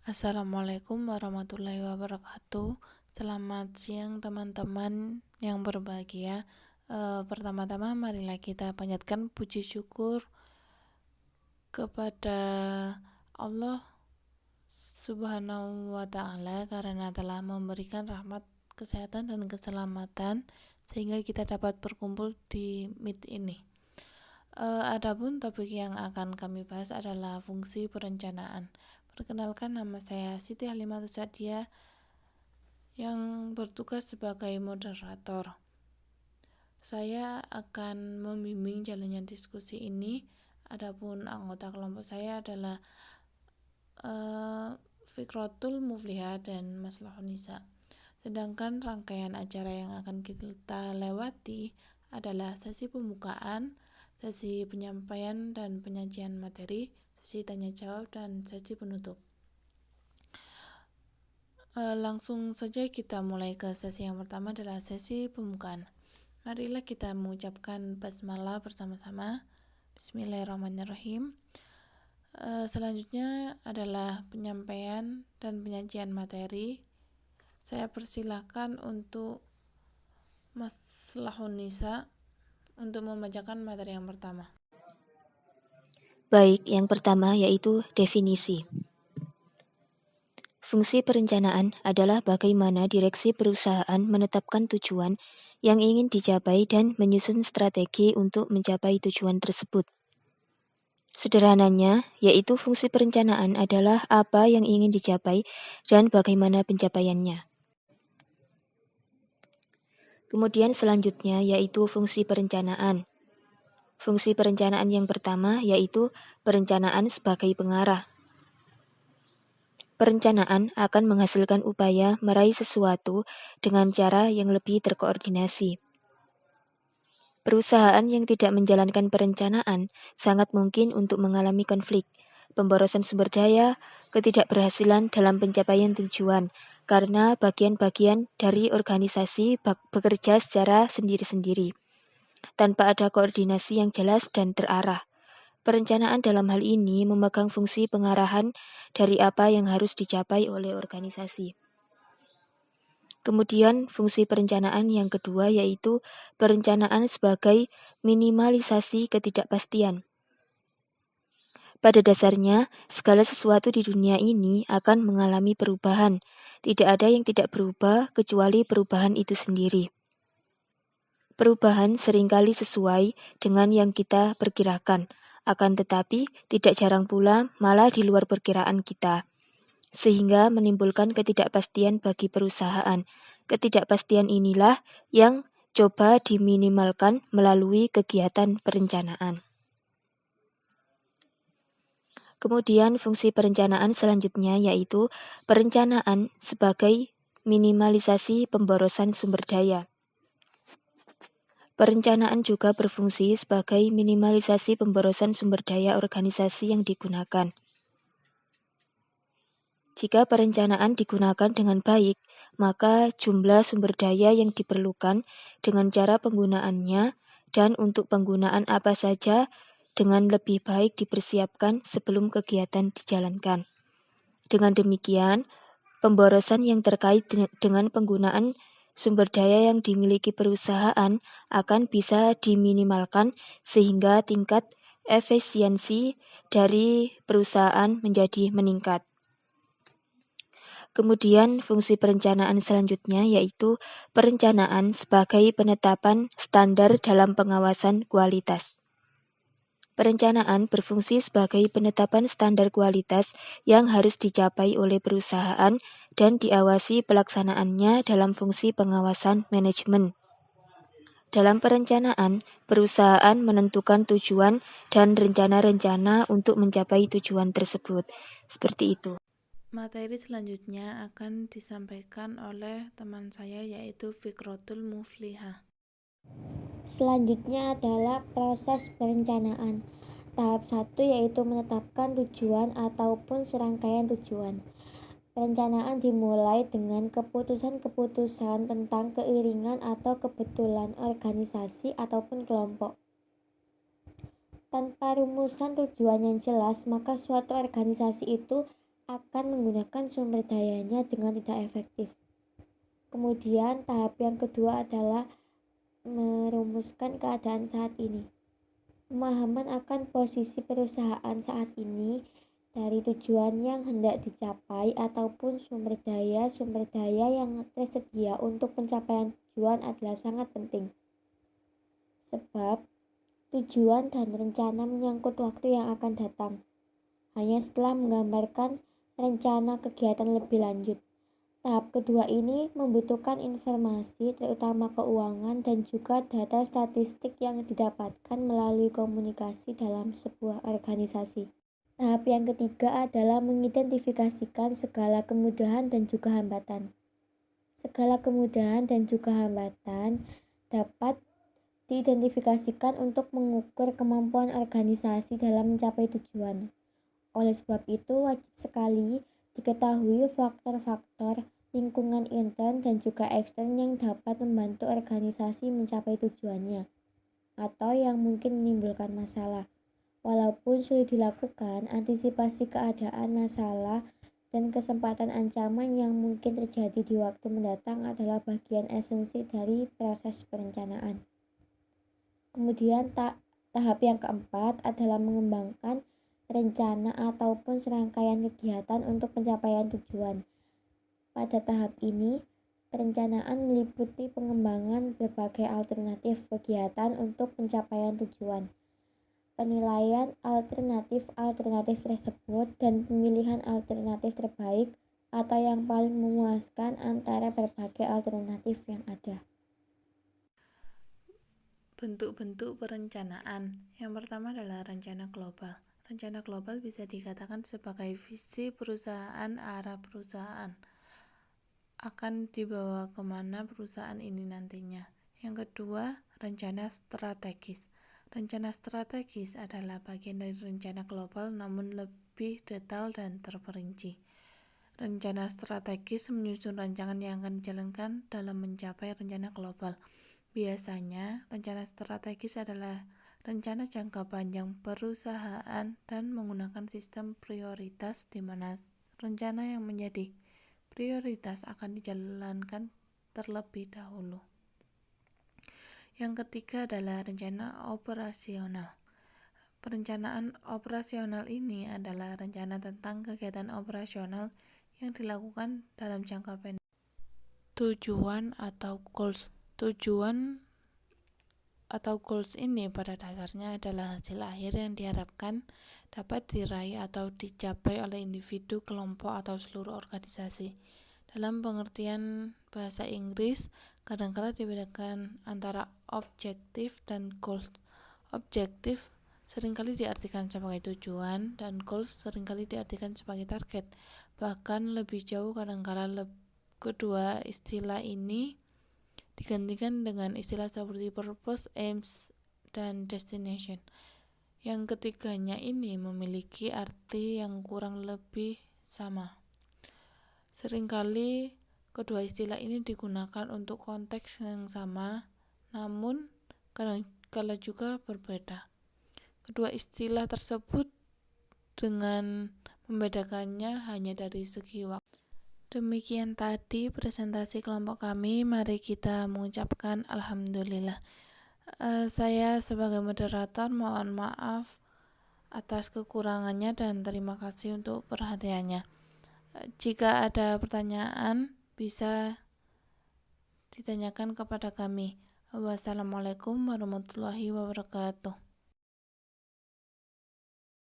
Assalamualaikum warahmatullahi wabarakatuh. Selamat siang teman-teman yang berbahagia. Pertama-tama marilah kita panjatkan puji syukur kepada Allah Subhanahu wa Ta'ala karena telah memberikan rahmat, kesehatan, dan keselamatan sehingga kita dapat berkumpul di Meet ini. Adapun topik yang akan kami bahas adalah fungsi perencanaan. Perkenalkan, nama saya Siti Halimatus Sadia yang bertugas sebagai moderator. Saya akan membimbing jalannya diskusi ini. Adapun anggota kelompok saya adalah Fikrotul Mufliha dan Maslahun Nisa. Sedangkan rangkaian acara yang akan kita lewati adalah sesi pembukaan, sesi penyampaian dan penyajian materi, sesi tanya jawab, dan sesi penutup. Langsung saja kita mulai ke sesi yang pertama adalah sesi pembukaan. Marilah kita mengucapkan basmalah bersama-sama. Bismillahirrahmanirrahim. Selanjutnya adalah penyampaian dan penyajian materi. Saya persilahkan untuk Maslahun Nisa untuk membacakan materi yang pertama. Baik, yang pertama yaitu definisi. Fungsi perencanaan adalah bagaimana direksi perusahaan menetapkan tujuan yang ingin dicapai dan menyusun strategi untuk mencapai tujuan tersebut. Sederhananya, yaitu fungsi perencanaan adalah apa yang ingin dicapai dan bagaimana pencapaiannya. Kemudian selanjutnya yaitu fungsi perencanaan. Fungsi perencanaan yang pertama yaitu perencanaan sebagai pengarah. Perencanaan akan menghasilkan upaya meraih sesuatu dengan cara yang lebih terkoordinasi. Perusahaan yang tidak menjalankan perencanaan sangat mungkin untuk mengalami konflik, pemborosan sumber daya, ketidakberhasilan dalam pencapaian tujuan, karena bagian-bagian dari organisasi bekerja secara sendiri-sendiri, tanpa ada koordinasi yang jelas dan terarah. Perencanaan dalam hal ini memegang fungsi pengarahan dari apa yang harus dicapai oleh organisasi. Kemudian fungsi perencanaan yang kedua yaitu perencanaan sebagai minimalisasi ketidakpastian. Pada dasarnya, segala sesuatu di dunia ini akan mengalami perubahan. Tidak ada yang tidak berubah kecuali perubahan itu sendiri. Perubahan seringkali sesuai dengan yang kita perkirakan, akan tetapi tidak jarang pula malah di luar perkiraan kita, sehingga menimbulkan ketidakpastian bagi perusahaan. Ketidakpastian inilah yang coba diminimalkan melalui kegiatan perencanaan. Kemudian fungsi perencanaan selanjutnya yaitu perencanaan sebagai minimalisasi pemborosan sumber daya. Perencanaan juga berfungsi sebagai minimalisasi pemborosan sumber daya organisasi yang digunakan. Jika perencanaan digunakan dengan baik, maka jumlah sumber daya yang diperlukan dengan cara penggunaannya dan untuk penggunaan apa saja dengan lebih baik dipersiapkan sebelum kegiatan dijalankan. Dengan demikian, pemborosan yang terkait dengan penggunaan sumber daya yang dimiliki perusahaan akan bisa diminimalkan sehingga tingkat efisiensi dari perusahaan menjadi meningkat. Kemudian fungsi perencanaan selanjutnya yaitu perencanaan sebagai penetapan standar dalam pengawasan kualitas. Perencanaan berfungsi sebagai penetapan standar kualitas yang harus dicapai oleh perusahaan dan diawasi pelaksanaannya dalam fungsi pengawasan manajemen. Dalam perencanaan, perusahaan menentukan tujuan dan rencana-rencana untuk mencapai tujuan tersebut. Seperti itu. Materi selanjutnya akan disampaikan oleh teman saya yaitu Fikrotul Mufliha. Selanjutnya adalah proses perencanaan. Tahap 1 yaitu menetapkan tujuan ataupun serangkaian tujuan. Perencanaan dimulai dengan keputusan-keputusan tentang keiringan atau kebetulan organisasi ataupun kelompok. Tanpa rumusan tujuan yang jelas, maka suatu organisasi itu akan menggunakan sumber dayanya dengan tidak efektif. Kemudian tahap yang kedua adalah merumuskan keadaan saat ini. Pemahaman akan posisi perusahaan saat ini dari tujuan yang hendak dicapai ataupun sumber daya yang tersedia untuk pencapaian tujuan adalah sangat penting. Sebab tujuan dan rencana menyangkut waktu yang akan datang. Hanya setelah menggambarkan rencana kegiatan lebih lanjut. Tahap kedua ini membutuhkan informasi terutama keuangan dan juga data statistik yang didapatkan melalui komunikasi dalam sebuah organisasi. Tahap yang ketiga adalah mengidentifikasikan segala kemudahan dan juga hambatan. Segala kemudahan dan juga hambatan dapat diidentifikasikan untuk mengukur kemampuan organisasi dalam mencapai tujuan. Oleh sebab itu, wajib sekali diketahui faktor-faktor lingkungan intern dan juga ekstern yang dapat membantu organisasi mencapai tujuannya atau yang mungkin menimbulkan masalah. Walaupun sulit dilakukan, antisipasi keadaan masalah dan kesempatan ancaman yang mungkin terjadi di waktu mendatang adalah bagian esensi dari proses perencanaan. Kemudian tahap yang keempat adalah mengembangkan rencana ataupun serangkaian kegiatan untuk pencapaian tujuan. Pada tahap ini, perencanaan meliputi pengembangan berbagai alternatif kegiatan untuk pencapaian tujuan, penilaian alternatif tersebut, dan pemilihan alternatif terbaik atau yang paling memuaskan antara berbagai alternatif yang ada. Bentuk-bentuk perencanaan. Yang pertama adalah rencana global. Rencana global bisa dikatakan sebagai visi perusahaan, arah perusahaan akan dibawa kemana perusahaan ini nantinya. Yang kedua, rencana strategis. Rencana strategis adalah bagian dari rencana global namun lebih detail dan terperinci. Rencana strategis menyusun rancangan yang akan dijalankan dalam mencapai rencana global. Biasanya, rencana strategis adalah rencana jangka panjang perusahaan dan menggunakan sistem prioritas di mana rencana yang menjadi prioritas akan dijalankan terlebih dahulu. Yang ketiga adalah rencana operasional. Perencanaan operasional ini adalah rencana tentang kegiatan operasional yang dilakukan dalam jangka pendek. Tujuan atau goals. Tujuan atau goals ini pada dasarnya adalah hasil akhir yang diharapkan dapat diraih atau dicapai oleh individu, kelompok, atau seluruh organisasi. Dalam pengertian bahasa Inggris, kadang-kala dibedakan antara objektif dan goals. Objektif seringkali diartikan sebagai tujuan dan goals seringkali diartikan sebagai target. Bahkan lebih jauh kadang-kala kedua istilah ini digantikan dengan istilah seperti purpose, aims, dan destination. Yang ketiganya ini memiliki arti yang kurang lebih sama. Seringkali kedua istilah ini digunakan untuk konteks yang sama, namun kadang-kala juga berbeda. Kedua istilah tersebut dengan membedakannya hanya dari segi waktu. Demikian tadi presentasi kelompok kami. Mari kita mengucapkan alhamdulillah. Saya sebagai moderator mohon maaf atas kekurangannya dan terima kasih untuk perhatiannya. Jika ada pertanyaan bisa ditanyakan kepada kami. Wassalamualaikum warahmatullahi wabarakatuh.